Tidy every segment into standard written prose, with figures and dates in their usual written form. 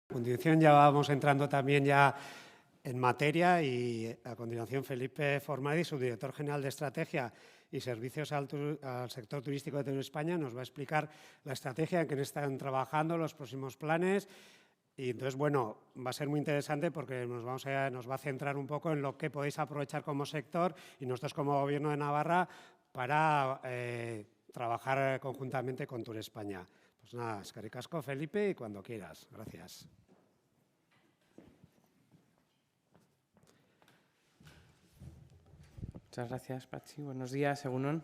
A continuación ya vamos entrando también ya en materia y a continuación Felipe Formadi, subdirector general de Estrategia y Servicios al sector turístico de Tour España, nos va a explicar la estrategia en que están trabajando, los próximos planes. Y entonces, bueno, va a ser muy interesante porque nos va a centrar un poco en lo que podéis aprovechar como sector y nosotros como Gobierno de Navarra para trabajar conjuntamente con Tour España. Pues nada, eskerrik asko, Felipe, y cuando quieras. Gracias. Muchas gracias, Pachi. Buenos días, Egunon.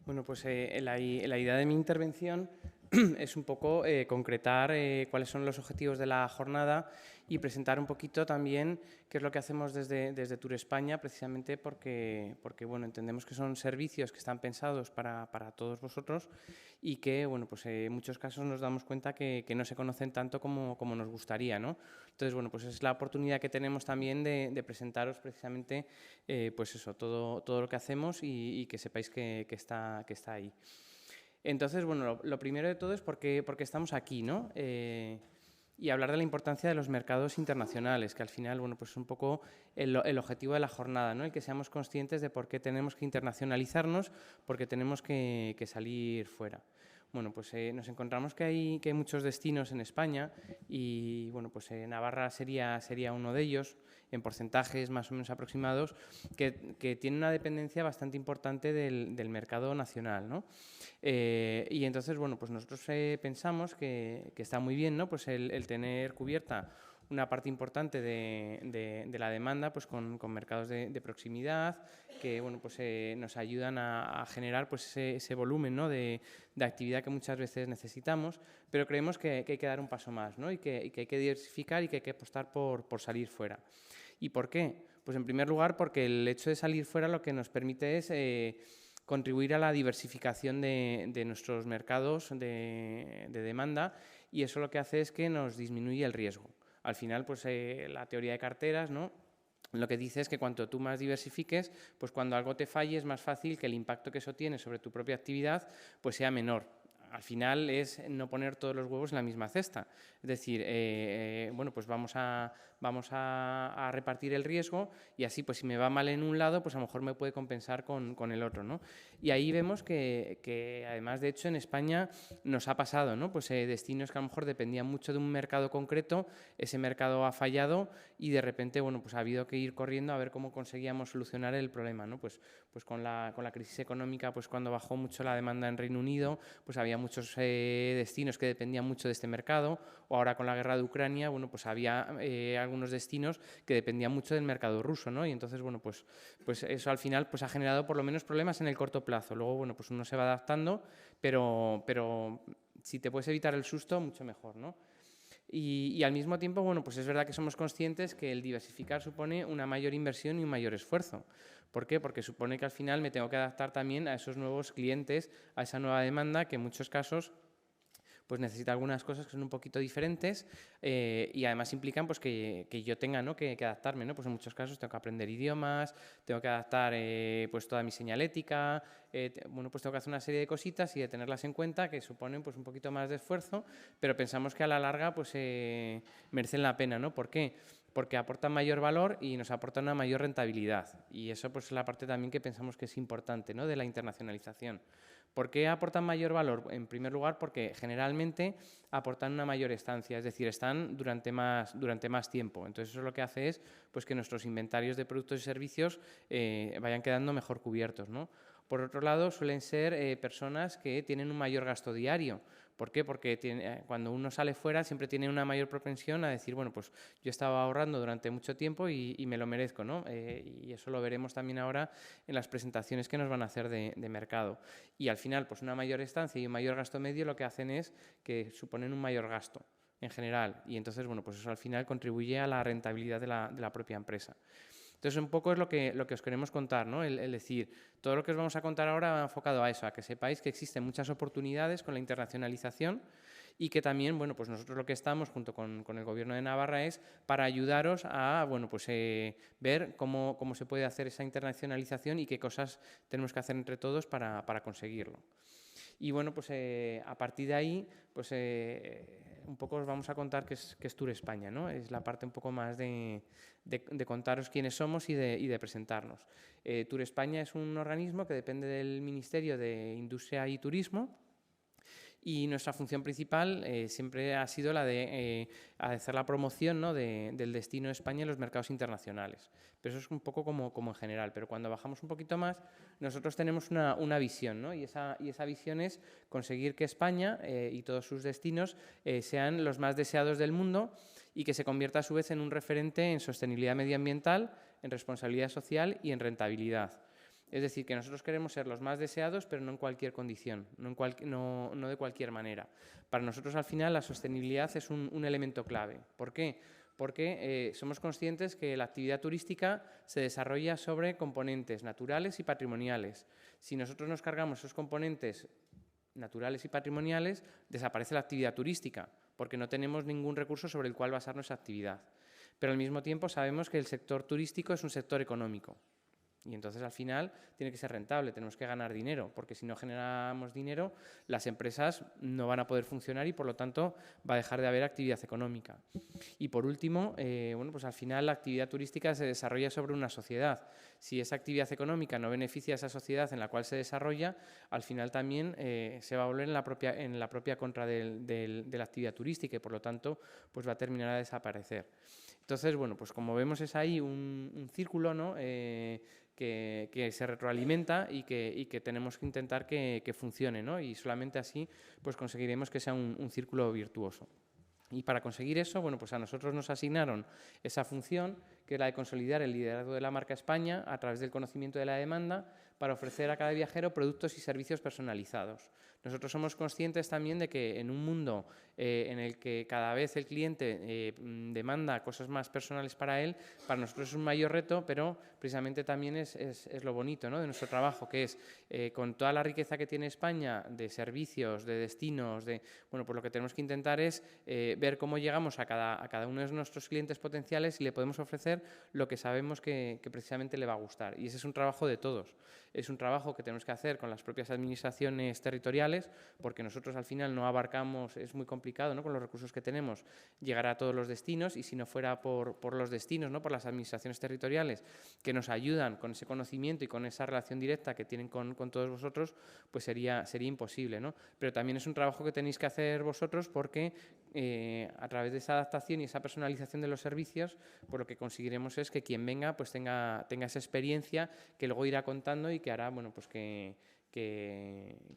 Bueno, pues la idea de mi intervención es un poco concretar cuáles son los objetivos de la jornada y presentar un poquito también qué es lo que hacemos desde Tour España, precisamente porque bueno, entendemos que son servicios que están pensados para todos vosotros y que bueno, pues en muchos casos nos damos cuenta que no se conocen tanto como nos gustaría, ¿no? Entonces, bueno, pues es la oportunidad que tenemos también de presentaros precisamente pues eso, todo lo que hacemos y que sepáis que está ahí. Entonces, bueno, lo primero de todo es por qué estamos aquí, ¿no? Y hablar de la importancia de los mercados internacionales, que al final, bueno, pues es un poco el objetivo de la jornada, ¿no? El que seamos conscientes de por qué tenemos que internacionalizarnos, porque tenemos que salir fuera. Bueno, pues nos encontramos que hay muchos destinos en España y, bueno, pues Navarra sería uno de ellos, en porcentajes más o menos aproximados, que tiene una dependencia bastante importante del mercado nacional, ¿no? Y entonces, bueno, pues nosotros pensamos que está muy bien, ¿no? Pues el tener cubierta una parte importante de la demanda pues con mercados de proximidad que bueno, pues, nos ayudan a generar pues, ese volumen, ¿no? de actividad que muchas veces necesitamos, pero creemos que hay que dar un paso más, ¿no? y que hay que diversificar y que hay que apostar por salir fuera. ¿Y por qué? Pues en primer lugar porque el hecho de salir fuera lo que nos permite es contribuir a la diversificación de nuestros mercados de demanda y eso lo que hace es que nos disminuye el riesgo. Al final, pues la teoría de carteras, ¿no? Lo que dice es que cuanto tú más diversifiques, pues cuando algo te falle es más fácil que el impacto que eso tiene sobre tu propia actividad pues sea menor. Al final es no poner todos los huevos en la misma cesta. Es decir, bueno, pues vamos a repartir el riesgo y así, pues si me va mal en un lado, pues a lo mejor me puede compensar con el otro, ¿no? Y ahí vemos que además, de hecho, en España nos ha pasado, ¿no? Pues destinos que a lo mejor dependían mucho de un mercado concreto, ese mercado ha fallado y de repente, bueno, pues ha habido que ir corriendo a ver cómo conseguíamos solucionar el problema, ¿no? Pues con la crisis económica, pues cuando bajó mucho la demanda en Reino Unido, pues había muchos destinos que dependían mucho de este mercado, o ahora con la guerra de Ucrania, bueno, pues había algunos destinos que dependían mucho del mercado ruso, ¿no? Y entonces, bueno, pues eso al final pues ha generado por lo menos problemas en el corto plazo. Luego, bueno, pues uno se va adaptando, pero si te puedes evitar el susto, mucho mejor, ¿no? Y al mismo tiempo, bueno, pues es verdad que somos conscientes que el diversificar supone una mayor inversión y un mayor esfuerzo. ¿Por qué? Porque supone que al final me tengo que adaptar también a esos nuevos clientes, a esa nueva demanda que en muchos casos pues necesita algunas cosas que son un poquito diferentes y además implican pues que yo tenga, ¿no? que adaptarme, ¿no? Pues en muchos casos tengo que aprender idiomas, tengo que adaptar pues toda mi señalética, bueno, pues tengo que hacer una serie de cositas y de tenerlas en cuenta que suponen pues un poquito más de esfuerzo, pero pensamos que a la larga pues merecen la pena, ¿no? ¿Por qué? Porque aportan mayor valor y nos aportan una mayor rentabilidad y eso pues es la parte también que pensamos que es importante, ¿no? De la internacionalización. ¿Por qué aportan mayor valor? En primer lugar, porque generalmente aportan una mayor estancia, es decir, están durante más tiempo. Entonces, eso lo que hace es pues, que nuestros inventarios de productos y servicios vayan quedando mejor cubiertos, ¿no? Por otro lado, suelen ser personas que tienen un mayor gasto diario. ¿Por qué? Porque cuando uno sale fuera siempre tiene una mayor propensión a decir, bueno, pues yo estaba ahorrando durante mucho tiempo y me lo merezco, ¿no? Y eso lo veremos también ahora en las presentaciones que nos van a hacer de mercado. Y al final, pues una mayor estancia y un mayor gasto medio lo que hacen es que suponen un mayor gasto en general. Y entonces, bueno, pues eso al final contribuye a la rentabilidad de la propia empresa. Entonces, un poco es lo que os queremos contar, ¿no? El decir, todo lo que os vamos a contar ahora va enfocado a eso, a que sepáis que existen muchas oportunidades con la internacionalización y que también, bueno, pues nosotros lo que estamos junto con el Gobierno de Navarra es para ayudaros a, bueno, pues ver cómo se puede hacer esa internacionalización y qué cosas tenemos que hacer entre todos para conseguirlo. Y bueno, pues a partir de ahí, pues un poco os vamos a contar qué es Tour España, ¿no? Es la parte un poco más de contaros quiénes somos y de presentarnos. Tour España es un organismo que depende del Ministerio de Industria y Turismo, y nuestra función principal siempre ha sido la de hacer la promoción, ¿no?, del destino de España en los mercados internacionales. Pero eso es un poco como en general. Pero cuando bajamos un poquito más, nosotros tenemos una visión, ¿no? Y esa visión es conseguir que España y todos sus destinos sean los más deseados del mundo y que se convierta a su vez en un referente en sostenibilidad medioambiental, en responsabilidad social y en rentabilidad. Es decir, que nosotros queremos ser los más deseados, pero no en cualquier condición, no de cualquier manera. Para nosotros, al final, la sostenibilidad es un elemento clave. ¿Por qué? Porque somos conscientes que la actividad turística se desarrolla sobre componentes naturales y patrimoniales. Si nosotros nos cargamos esos componentes naturales y patrimoniales, desaparece la actividad turística, porque no tenemos ningún recurso sobre el cual basar nuestra actividad. Pero al mismo tiempo sabemos que el sector turístico es un sector económico. Y entonces, al final, tiene que ser rentable, tenemos que ganar dinero, porque si no generamos dinero, las empresas no van a poder funcionar y, por lo tanto, va a dejar de haber actividad económica. Y, por último, bueno, pues al final la actividad turística se desarrolla sobre una sociedad. Si esa actividad económica no beneficia a esa sociedad en la cual se desarrolla, al final también se va a volver en la propia contra de la actividad turística y, por lo tanto, pues va a terminar a desaparecer. Entonces, bueno, pues como vemos es ahí un círculo, ¿no?, que se retroalimenta y que tenemos que intentar que funcione, ¿no? Y solamente así pues conseguiremos que sea un círculo virtuoso. Y para conseguir eso, bueno, pues a nosotros nos asignaron esa función, que es la de consolidar el liderazgo de la marca España a través del conocimiento de la demanda para ofrecer a cada viajero productos y servicios personalizados. Nosotros somos conscientes también de que en un mundo en el que cada vez el cliente demanda cosas más personales para él, para nosotros es un mayor reto, pero precisamente también es lo bonito, ¿no?, de nuestro trabajo, que es con toda la riqueza que tiene España de servicios, de destinos, bueno, pues lo que tenemos que intentar es ver cómo llegamos a cada uno de nuestros clientes potenciales y le podemos ofrecer lo que sabemos que precisamente le va a gustar. Y ese es un trabajo de todos. Es un trabajo que tenemos que hacer con las propias administraciones territoriales, porque nosotros al final no abarcamos, es muy complicado, ¿no?, con los recursos que tenemos, llegar a todos los destinos, y si no fuera por los destinos, ¿no?, por las administraciones territoriales que nos ayudan con ese conocimiento y con esa relación directa que tienen con todos vosotros, pues sería imposible, ¿no? Pero también es un trabajo que tenéis que hacer vosotros, porque a través de esa adaptación y esa personalización de los servicios, pues lo que conseguiremos es que quien venga pues tenga esa experiencia que luego irá contando y que hará, bueno, pues que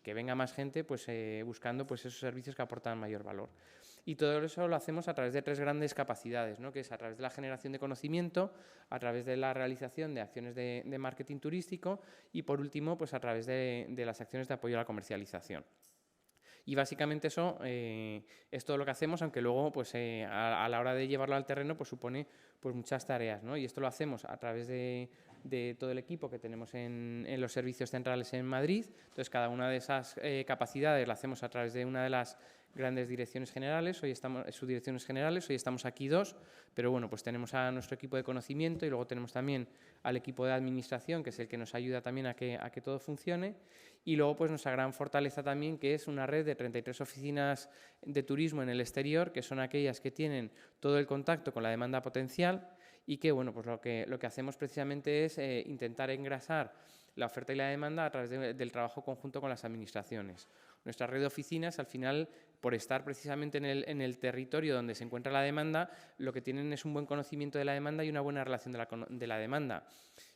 venga más gente pues buscando pues esos servicios que aportan mayor valor. Y todo eso lo hacemos a través de 3 grandes capacidades, ¿no?, que es a través de la generación de conocimiento, a través de la realización de acciones de marketing turístico y, por último, pues a través de las acciones de apoyo a la comercialización. Y básicamente eso es todo lo que hacemos, aunque luego pues, a la hora de llevarlo al terreno pues, supone pues, muchas tareas, ¿no? Y esto lo hacemos a través de todo el equipo que tenemos en los servicios centrales en Madrid. Entonces, cada una de esas capacidades la hacemos a través de una de las grandes direcciones generales, subdirecciones generales, hoy estamos aquí 2, pero bueno, pues tenemos a nuestro equipo de conocimiento y luego tenemos también al equipo de administración, que es el que nos ayuda también a que todo funcione, y luego pues nuestra gran fortaleza también, que es una red de 33 oficinas de turismo en el exterior, que son aquellas que tienen todo el contacto con la demanda potencial y que, bueno, pues lo que hacemos precisamente es intentar engrasar la oferta y la demanda a través del trabajo conjunto con las administraciones. Nuestra red de oficinas, al final, por estar precisamente en el territorio donde se encuentra la demanda, lo que tienen es un buen conocimiento de la demanda y una buena relación de la demanda.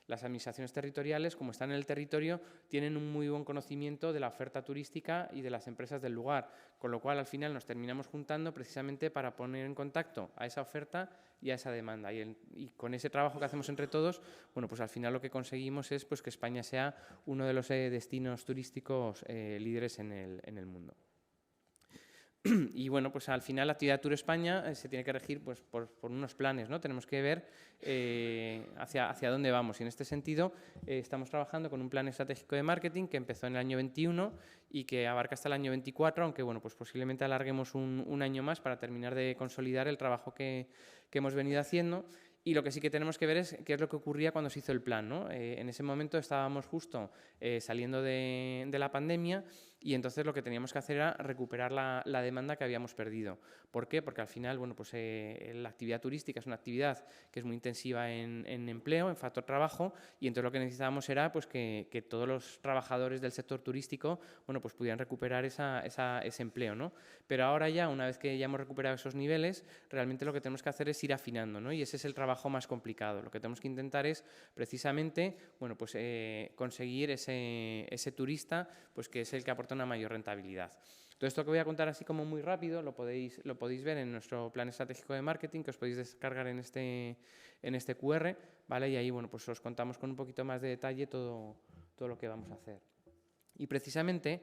Las administraciones territoriales, como están en el territorio, tienen un muy buen conocimiento de la oferta turística y de las empresas del lugar, con lo cual al final nos terminamos juntando precisamente para poner en contacto a esa oferta y a esa demanda. Y con ese trabajo que hacemos entre todos, bueno, pues al final lo que conseguimos es pues, que España sea uno de los destinos turísticos líderes en el mundo. Y bueno, pues al final la actividad Tour España se tiene que regir pues, por unos planes, ¿no? Tenemos que ver hacia dónde vamos. Y en este sentido estamos trabajando con un plan estratégico de marketing que empezó en el año 21 y que abarca hasta el año 24, aunque bueno, pues posiblemente alarguemos un año más para terminar de consolidar el trabajo que hemos venido haciendo. Y lo que sí que tenemos que ver es qué es lo que ocurría cuando se hizo el plan, ¿no? En ese momento estábamos justo saliendo de la pandemia y entonces lo que teníamos que hacer era recuperar la demanda que habíamos perdido. ¿Por qué? Porque al final, bueno, pues la actividad turística es una actividad que es muy intensiva en empleo, en factor trabajo, y entonces lo que necesitábamos era pues que todos los trabajadores del sector turístico, bueno, pues pudieran recuperar ese empleo, ¿no? Pero ahora ya, una vez que ya hemos recuperado esos niveles, realmente lo que tenemos que hacer es ir afinando, ¿no? Y ese es el trabajo más complicado. Lo que tenemos que intentar es precisamente, bueno, pues conseguir ese turista, pues que es el que aporta una mayor rentabilidad. Todo esto que voy a contar así como muy rápido lo podéis ver en nuestro plan estratégico de marketing, que os podéis descargar en este QR, ¿vale? Y ahí, bueno, pues os contamos con un poquito más de detalle todo lo que vamos a hacer. Y precisamente,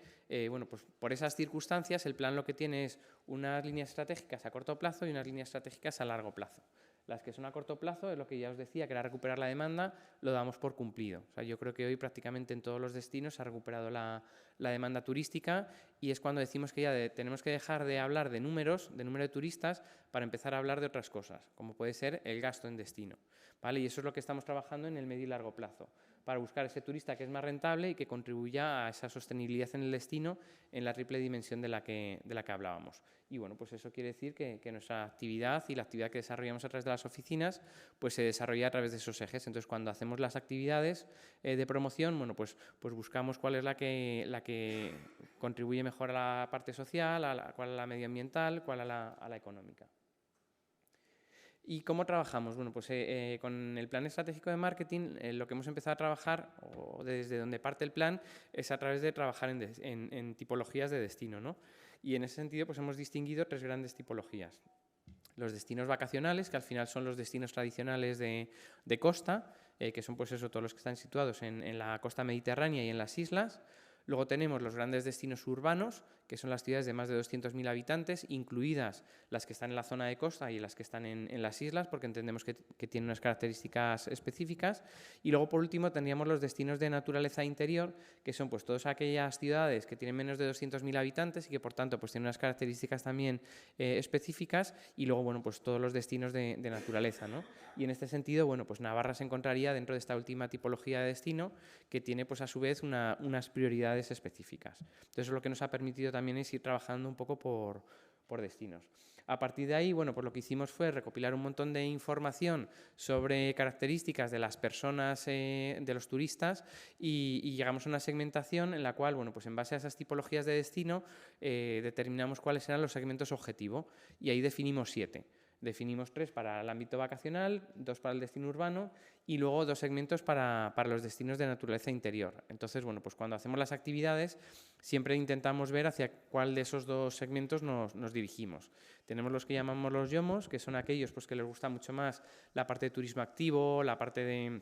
bueno, pues por esas circunstancias, el plan lo que tiene es unas líneas estratégicas a corto plazo y unas líneas estratégicas a largo plazo. Las que son a corto plazo, es lo que ya os decía, que era recuperar la demanda, lo damos por cumplido. O sea, yo creo que hoy prácticamente en todos los destinos se ha recuperado la demanda turística, y es cuando decimos que ya tenemos que dejar de hablar de números, de número de turistas, para empezar a hablar de otras cosas, como puede ser el gasto en destino, ¿vale? Y eso es lo que estamos trabajando en el medio y largo plazo, para buscar ese turista que es más rentable y que contribuya a esa sostenibilidad en el destino en la triple dimensión de la que hablábamos. Y bueno, pues eso quiere decir que nuestra actividad y la actividad que desarrollamos a través de las oficinas pues se desarrolla a través de esos ejes. Entonces, cuando hacemos las actividades de promoción, bueno, pues buscamos cuál es la que contribuye mejor a la parte social, cuál a la medioambiental, cuál a la económica. ¿Y cómo trabajamos? Bueno, pues con el plan estratégico de marketing lo que hemos empezado a trabajar, o desde donde parte el plan, es a través de trabajar en tipologías de destino, ¿no? Y en ese sentido pues hemos distinguido 3 grandes tipologías. Los destinos vacacionales, que al final son los destinos tradicionales de costa, que son pues eso, todos los que están situados en la costa mediterránea y en las islas. Luego tenemos los grandes destinos urbanos, que son las ciudades de más de 200.000 habitantes, incluidas las que están en la zona de costa y las que están en las islas, porque entendemos que tienen unas características específicas. Y luego, por último, tendríamos los destinos de naturaleza interior, que son pues todas aquellas ciudades que tienen menos de 200.000 habitantes y que, por tanto, pues tienen unas características también específicas. Y luego, bueno, pues todos los destinos de naturaleza, ¿no? Y en este sentido, bueno, pues Navarra se encontraría dentro de esta última tipología de destino, que tiene, pues a su vez, unas prioridades específicas. Entonces, lo que nos ha permitido también es ir trabajando un poco por destinos. A partir de ahí, bueno, pues lo que hicimos fue recopilar un montón de información sobre características de las personas, de los turistas, y llegamos a una segmentación en la cual, bueno, pues en base a esas tipologías de destino, determinamos cuáles eran los segmentos objetivo, y ahí definimos 7. Definimos 3 para el ámbito vacacional, 2 para el destino urbano y luego 2 segmentos para los destinos de naturaleza interior. Entonces, bueno, pues cuando hacemos las actividades siempre intentamos ver hacia cuál de esos 2 segmentos nos dirigimos. Tenemos los que llamamos los YOMOS, que son aquellos pues, que les gusta mucho más la parte de turismo activo, la parte de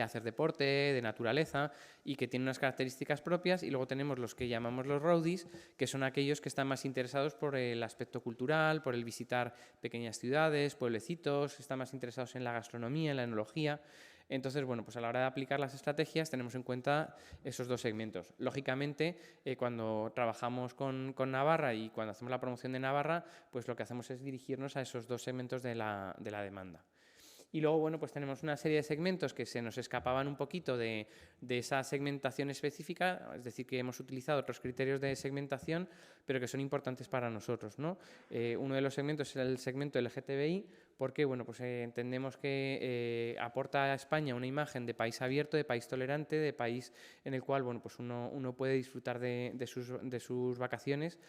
hacer deporte, de naturaleza, y que tienen unas características propias. Y luego tenemos los que llamamos los roadies, que son aquellos que están más interesados por el aspecto cultural, por el visitar pequeñas ciudades, pueblecitos, están más interesados en la gastronomía, en la enología. Entonces, bueno, pues a la hora de aplicar las estrategias tenemos en cuenta esos 2 segmentos. Lógicamente, cuando trabajamos con Navarra y cuando hacemos la promoción de Navarra, pues lo que hacemos es dirigirnos a esos 2 segmentos de la demanda. Y luego, bueno, pues tenemos una serie de segmentos que se nos escapaban un poquito de esa segmentación específica, es decir, que hemos utilizado otros criterios de segmentación, pero que son importantes para nosotros, ¿no? Uno de los segmentos es el segmento LGTBI, porque, bueno, pues entendemos que aporta a España una imagen de país abierto, de país tolerante, de país en el cual, bueno, pues uno puede disfrutar de sus vacaciones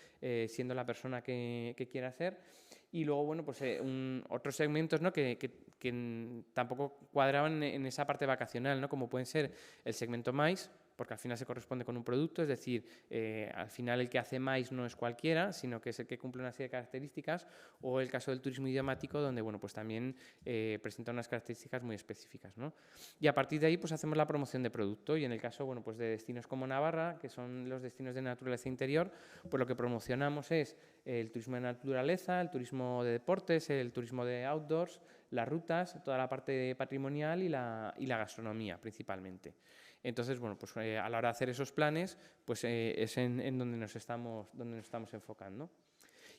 siendo la persona que quiera ser. Y luego, bueno, pues otros segmentos, ¿no? que tampoco cuadraban en esa parte vacacional, ¿no? Como pueden ser el segmento MAIS, porque al final se corresponde con un producto, es decir, al final el que hace MAIS no es cualquiera, sino que es el que cumple una serie de características, o el caso del turismo idiomático, donde, bueno, pues también presenta unas características muy específicas, ¿no? Y a partir de ahí, pues hacemos la promoción de producto, y en el caso, bueno, pues de destinos como Navarra, que son los destinos de naturaleza interior, pues lo que promocionamos es el turismo de naturaleza, el turismo de deportes, el turismo de outdoors, las rutas, toda la parte patrimonial y la gastronomía principalmente. Entonces, bueno, pues a la hora de hacer esos planes, pues es en donde nos estamos enfocando.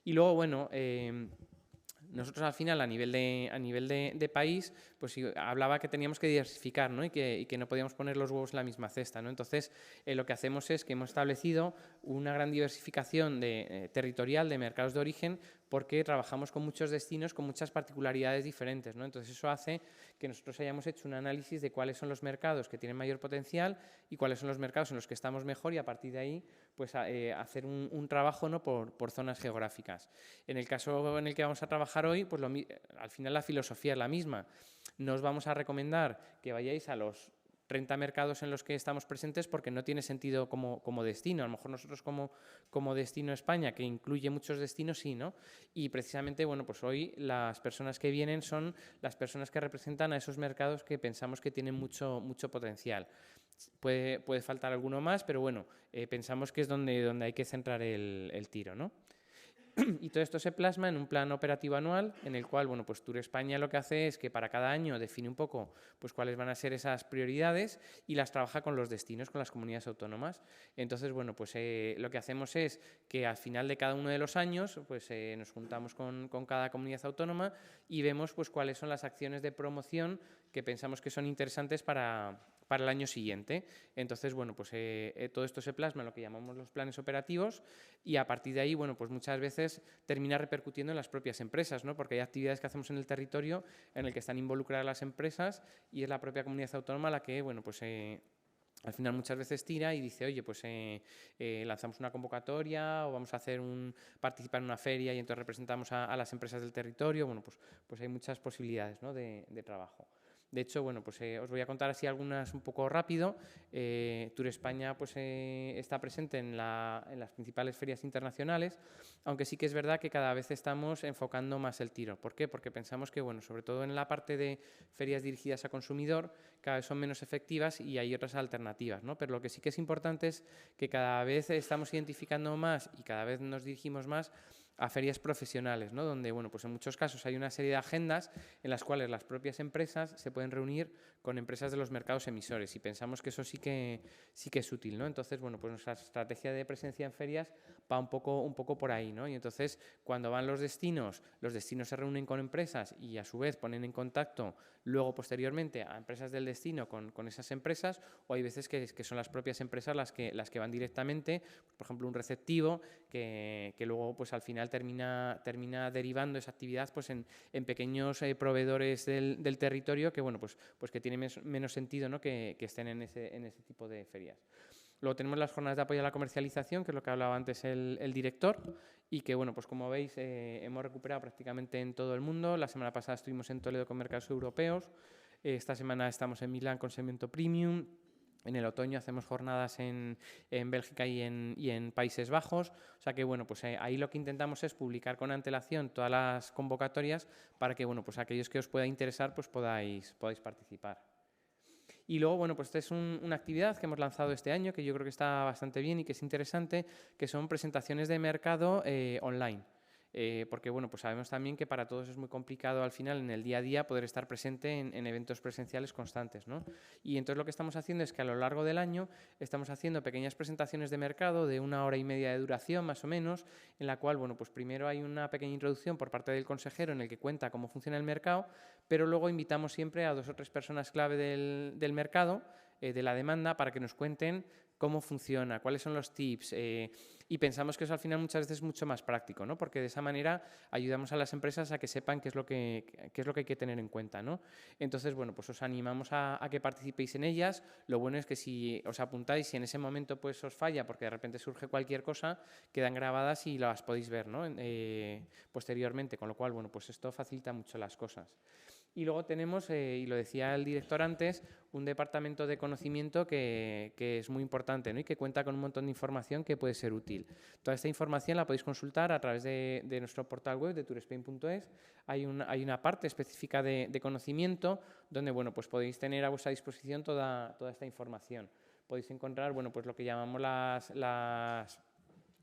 Y luego, bueno, nosotros al final a nivel de país, pues hablaba que teníamos que diversificar, ¿no? y que no podíamos poner los huevos en la misma cesta, ¿no? Entonces, lo que hacemos es que hemos establecido una gran diversificación territorial de mercados de origen, porque trabajamos con muchos destinos con muchas particularidades diferentes, ¿no? Entonces eso hace que nosotros hayamos hecho un análisis de cuáles son los mercados que tienen mayor potencial y cuáles son los mercados en los que estamos mejor, y a partir de ahí pues hacer un trabajo, ¿no? por zonas geográficas. En el caso en el que vamos a trabajar hoy, pues al final la filosofía es la misma. No os vamos a recomendar que vayáis a los 30 mercados en los que estamos presentes, porque no tiene sentido como destino. A lo mejor nosotros como destino España, que incluye muchos destinos, sí, ¿no? Y precisamente, bueno, pues hoy las personas que vienen son las personas que representan a esos mercados que pensamos que tienen mucho potencial. Puede faltar alguno más, pero bueno, pensamos que es donde hay que centrar el tiro, ¿no? Y todo esto se plasma en un plan operativo anual, en el cual, bueno, pues Tour España lo que hace es que para cada año define un poco pues cuáles van a ser esas prioridades y las trabaja con los destinos, con las comunidades autónomas. Entonces, bueno, pues lo que hacemos es que al final de cada uno de los años pues nos juntamos con cada comunidad autónoma y vemos pues cuáles son las acciones de promoción que pensamos que son interesantes para el año siguiente. Entonces, bueno, pues todo esto se plasma en lo que llamamos los planes operativos, y a partir de ahí, bueno, pues muchas veces termina repercutiendo en las propias empresas, ¿no? Porque hay actividades que hacemos en el territorio en el que están involucradas las empresas, y es la propia comunidad autónoma la que, bueno, pues al final muchas veces tira y dice, oye, pues lanzamos una convocatoria, o vamos a participar en una feria y entonces representamos a las empresas del territorio. Bueno, pues hay muchas posibilidades, ¿no? de trabajo. De hecho, bueno, pues os voy a contar así algunas un poco rápido. Tour España pues, está presente en las principales ferias internacionales, aunque sí que es verdad que cada vez estamos enfocando más el tiro. ¿Por qué? Porque pensamos que, bueno, sobre todo en la parte de ferias dirigidas a consumidor, cada vez son menos efectivas y hay otras alternativas, ¿no? Pero lo que sí que es importante es que cada vez estamos identificando más y cada vez nos dirigimos más a ferias profesionales, ¿no? Donde, bueno, pues en muchos casos hay una serie de agendas en las cuales las propias empresas se pueden reunir con empresas de los mercados emisores, y pensamos que eso sí que es útil, ¿no? Entonces, bueno, pues nuestra estrategia de presencia en ferias va un poco por ahí, ¿no? Y entonces, cuando van los destinos se reúnen con empresas y a su vez ponen en contacto luego posteriormente a empresas del destino con esas empresas, o hay veces que son las propias empresas las que van directamente, por ejemplo, un receptivo que luego pues al final termina derivando esa actividad pues en pequeños proveedores del territorio que, bueno, pues que tiene menos sentido, ¿no? que estén en ese tipo de ferias. Luego tenemos las jornadas de apoyo a la comercialización, que es lo que hablaba antes el director, y que, bueno, pues como veis, hemos recuperado prácticamente en todo el mundo. La semana pasada estuvimos en Toledo con mercados europeos, esta semana estamos en Milán con segmento premium. En el otoño hacemos jornadas en Bélgica y en Países Bajos. O sea que, bueno, pues ahí lo que intentamos es publicar con antelación todas las convocatorias para que, bueno, pues aquellos que os pueda interesar pues podáis participar. Y luego, bueno, pues esta es una actividad que hemos lanzado este año, que yo creo que está bastante bien y que es interesante, que son presentaciones de mercado online. Porque, bueno, pues sabemos también que para todos es muy complicado al final en el día a día poder estar presente en eventos presenciales constantes, ¿no? Y entonces lo que estamos haciendo es que a lo largo del año estamos haciendo pequeñas presentaciones de mercado de 1 hora y media de duración más o menos, en la cual, bueno, pues primero hay una pequeña introducción por parte del consejero en el que cuenta cómo funciona el mercado, pero luego invitamos siempre a 2 o 3 personas clave del mercado, de la demanda, para que nos cuenten cómo funciona, cuáles son los tips, y pensamos que eso al final muchas veces es mucho más práctico, ¿no? Porque de esa manera ayudamos a las empresas a que sepan qué es lo que hay que tener en cuenta, ¿no? Entonces, bueno, pues os animamos a que participéis en ellas. Lo bueno es que si os apuntáis y en ese momento pues os falla porque de repente surge cualquier cosa, quedan grabadas y las podéis ver, ¿no? Posteriormente, con lo cual, bueno, pues esto facilita mucho las cosas. Y luego tenemos, y lo decía el director antes, un departamento de conocimiento que es muy importante, ¿no? Y que cuenta con un montón de información que puede ser útil. Toda esta información la podéis consultar a través de nuestro portal web de tourspain.es. Hay una parte específica de conocimiento donde, bueno, pues podéis tener a vuestra disposición toda esta información. Podéis encontrar, bueno, pues lo que llamamos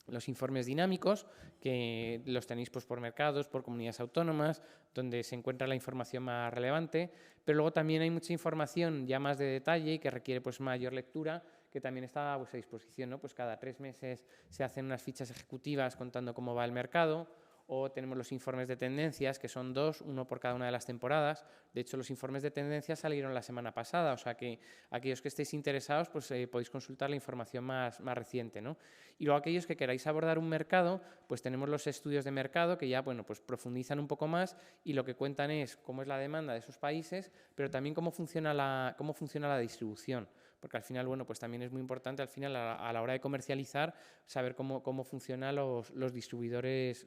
los informes dinámicos, que los tenéis pues, por mercados, por comunidades autónomas, donde se encuentra la información más relevante, pero luego también hay mucha información ya más de detalle y que requiere pues, mayor lectura, que también está a vuestra disposición, ¿no? Pues cada 3 meses se hacen unas fichas ejecutivas contando cómo va el mercado, o tenemos los informes de tendencias, que son 2, uno por cada una de las temporadas. De hecho, los informes de tendencias salieron la semana pasada, o sea que aquellos que estéis interesados pues, podéis consultar la información más reciente, ¿no? Y luego aquellos que queráis abordar un mercado, pues tenemos los estudios de mercado que ya bueno, pues profundizan un poco más y lo que cuentan es cómo es la demanda de esos países, pero también cómo funciona la distribución. Porque al final, bueno, pues también es muy importante al final a la hora de comercializar saber cómo funcionan los distribuidores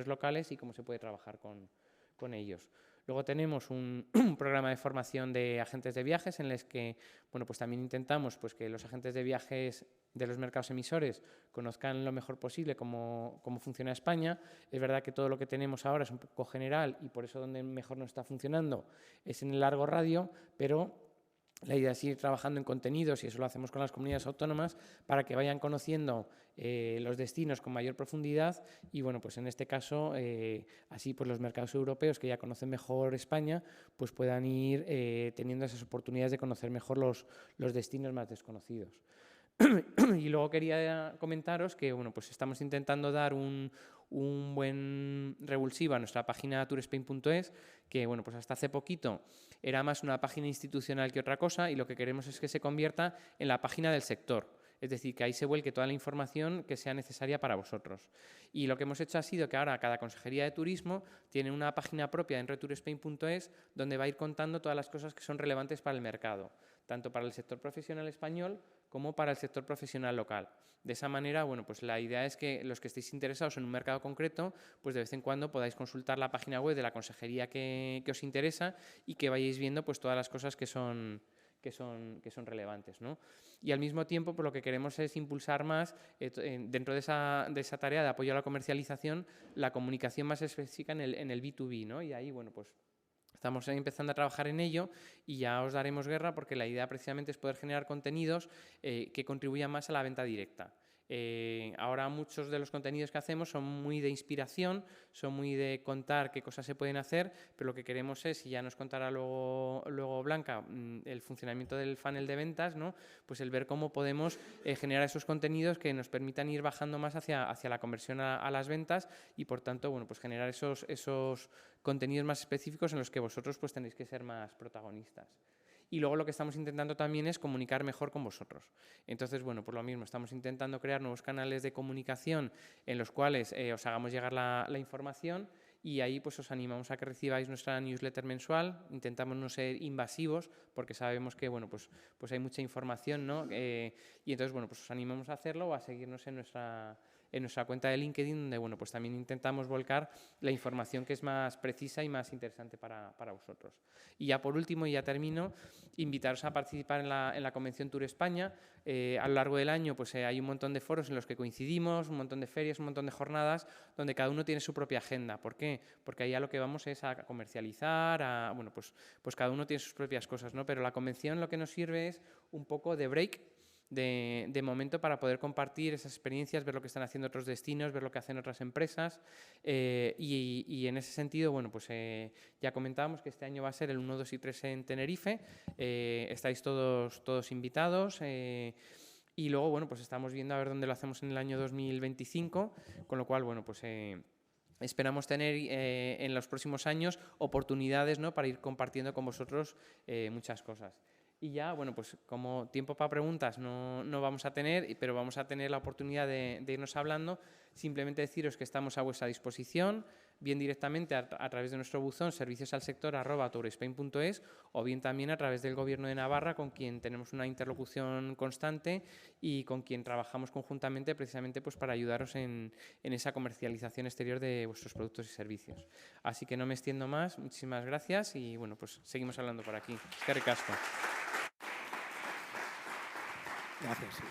locales y cómo se puede trabajar con ellos. Luego tenemos un programa de formación de agentes de viajes en los que, bueno, pues también intentamos pues, que los agentes de viajes de los mercados emisores conozcan lo mejor posible cómo funciona España. Es verdad que todo lo que tenemos ahora es un poco general y por eso donde mejor nos está funcionando es en el largo radio, pero la idea es ir trabajando en contenidos, y eso lo hacemos con las comunidades autónomas, para que vayan conociendo los destinos con mayor profundidad y, bueno, pues en este caso, así pues los mercados europeos que ya conocen mejor España, pues puedan ir teniendo esas oportunidades de conocer mejor los destinos más desconocidos. Y luego quería comentaros que bueno, pues estamos intentando dar un buen revulsivo a nuestra página tourspain.es, que bueno, pues hasta hace poquito era más una página institucional que otra cosa, y lo que queremos es que se convierta en la página del sector. Es decir, que ahí se vuelque toda la información que sea necesaria para vosotros. Y lo que hemos hecho ha sido que ahora cada Consejería de Turismo tiene una página propia dentro de tourspain.es donde va a ir contando todas las cosas que son relevantes para el mercado, tanto para el sector profesional español como para el sector profesional local. De esa manera, bueno, pues la idea es que los que estéis interesados en un mercado concreto, pues de vez en cuando podáis consultar la página web de la consejería que os interesa y que vayáis viendo pues todas las cosas que son relevantes, ¿no? Y al mismo tiempo, pues lo que queremos es impulsar más, dentro de esa tarea de apoyo a la comercialización, la comunicación más específica en el B2B, ¿no? Y ahí, bueno, pues estamos empezando a trabajar en ello y ya os daremos guerra, porque la idea precisamente es poder generar contenidos que contribuyan más a la venta directa. Ahora muchos de los contenidos que hacemos son muy de inspiración, son muy de contar qué cosas se pueden hacer, pero lo que queremos es, y ya nos contará luego Blanca, el funcionamiento del funnel de ventas, ¿no? Pues el ver cómo podemos generar esos contenidos que nos permitan ir bajando más hacia la conversión a las ventas y, por tanto, bueno, pues generar esos contenidos más específicos en los que vosotros pues tenéis que ser más protagonistas. Y luego lo que estamos intentando también es comunicar mejor con vosotros. Entonces, bueno, por lo mismo, estamos intentando crear nuevos canales de comunicación en los cuales os hagamos llegar la información, y ahí pues os animamos a que recibáis nuestra newsletter mensual. Intentamos no ser invasivos porque sabemos que bueno, pues hay mucha información, ¿no? Y entonces, bueno, pues os animamos a hacerlo o a seguirnos en nuestra cuenta de LinkedIn, donde bueno, pues también intentamos volcar la información que es más precisa y más interesante para vosotros. Y ya por último, y ya termino, invitaros a participar en la Convención Tour España. A lo largo del año pues, hay un montón de foros en los que coincidimos, un montón de ferias, un montón de jornadas, donde cada uno tiene su propia agenda. ¿Por qué? Porque ahí a lo que vamos es a comercializar, bueno, pues cada uno tiene sus propias cosas, ¿no? Pero la convención lo que nos sirve es un poco de break, de momento, para poder compartir esas experiencias, ver lo que están haciendo otros destinos, ver lo que hacen otras empresas, y en ese sentido, bueno, pues ya comentábamos que este año va a ser el 1, 2 y 3 en Tenerife. Estáis todos invitados. Y luego, bueno, pues estamos viendo a ver dónde lo hacemos en el año 2025, con lo cual, bueno, pues esperamos tener en los próximos años oportunidades, ¿no?, para ir compartiendo con vosotros muchas cosas. Y ya, bueno, pues como tiempo para preguntas no vamos a tener, pero vamos a tener la oportunidad de irnos hablando. Simplemente deciros que estamos a vuestra disposición, bien directamente a través de nuestro buzón serviciosalsector@tourspain.es, o bien también a través del Gobierno de Navarra, con quien tenemos una interlocución constante y con quien trabajamos conjuntamente precisamente pues para ayudaros en esa comercialización exterior de vuestros productos y servicios. Así que no me extiendo más, muchísimas gracias y bueno, pues seguimos hablando por aquí. Eskerrik asko. Gracias.